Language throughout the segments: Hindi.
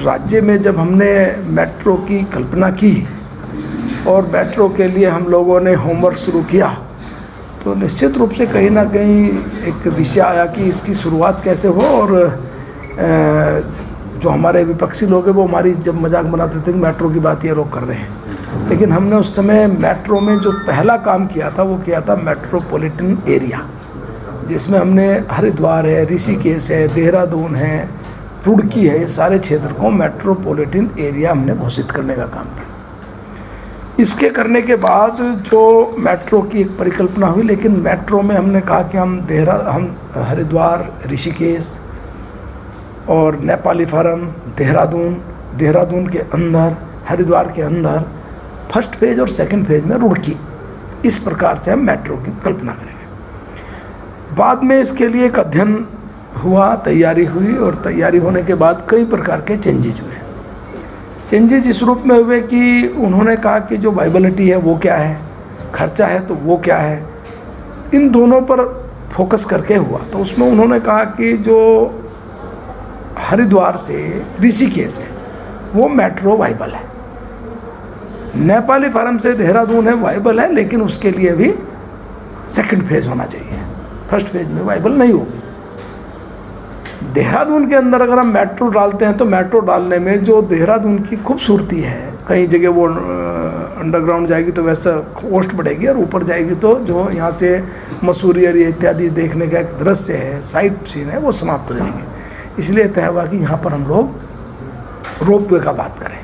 राज्य में जब हमने मेट्रो की कल्पना की और मेट्रो के लिए हम लोगों ने होमवर्क शुरू किया, तो निश्चित रूप से कहीं ना कहीं एक विषय आया कि इसकी शुरुआत कैसे हो। और जो हमारे विपक्षी लोग हैं वो हमारी जब मजाक बनाते थे कि मेट्रो की बात ये लोग कर रहे हैं, लेकिन हमने उस समय मेट्रो में जो पहला काम किया था वो किया था मेट्रोपॉलिटन एरिया, जिसमें हमने हरिद्वार है, ऋषिकेश है, देहरादून है, रुड़की है, ये सारे क्षेत्र को मेट्रोपॉलिटन एरिया हमने घोषित करने का काम किया। इसके करने के बाद जो मेट्रो की एक परिकल्पना हुई, लेकिन मेट्रो में हमने कहा कि हम हरिद्वार, ऋषिकेश और नेपाली फार्म, देहरादून के अंदर, हरिद्वार के अंदर फर्स्ट फेज और सेकंड फेज में रुड़की, इस प्रकार से हम मेट्रो की कल्पना करेंगे। बाद में इसके लिए एक अध्ययन हुआ, तैयारी हुई, और तैयारी होने के बाद कई प्रकार के चेंजेज हुए। चेंजेज इस रूप में हुए कि उन्होंने कहा कि जो वाइबिलिटी है वो क्या है, खर्चा है तो वो क्या है, इन दोनों पर फोकस करके हुआ। तो उसमें उन्होंने कहा कि जो हरिद्वार से ऋषिकेश है वो मेट्रो वाइबल है, नेपाली फार्म से देहरादून है वाइबल है, लेकिन उसके लिए भी सेकंड फेज होना चाहिए, फर्स्ट फेज में वाइबल नहीं होगी। देहरादून के अंदर अगर हम मेट्रो डालते हैं तो मेट्रो डालने में जो देहरादून की खूबसूरती है, कई जगह वो अंडरग्राउंड जाएगी तो वैसा कॉस्ट बढ़ेगी, और ऊपर जाएगी तो जो यहाँ से मसूरी और इत्यादि देखने का एक दृश्य है, साइट सीन है, वो समाप्त हो जाएंगे। इसलिए तय हुआ कि यहाँ पर हम लोग रोपवे का बात करें।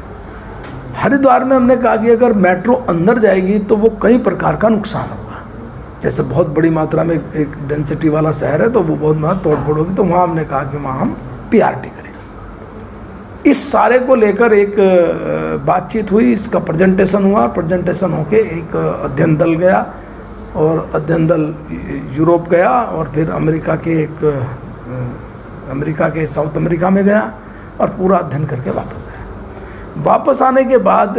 हरिद्वार में हमने कहा कि अगर मेट्रो अंदर जाएगी तो वो कई प्रकार का नुकसान होगा, जैसे बहुत बड़ी मात्रा में एक डेंसिटी वाला शहर है तो वो बहुत वहाँ तोड़फोड़ होगी, तो वहाँ हमने कहा कि वहाँ हम पीआरटी करें। इस सारे को लेकर एक बातचीत हुई, इसका प्रेजेंटेशन हुआ, प्रेजेंटेशन होके एक अध्ययन दल गया, और अध्ययन दल यूरोप गया, और फिर अमेरिका के साउथ अमेरिका में गया, और पूरा अध्ययन करके वापस आया। वापस आने के बाद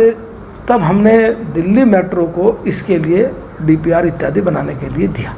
तब हमने दिल्ली मेट्रो को इसके लिए डीपीआर इत्यादि बनाने के लिए दिया।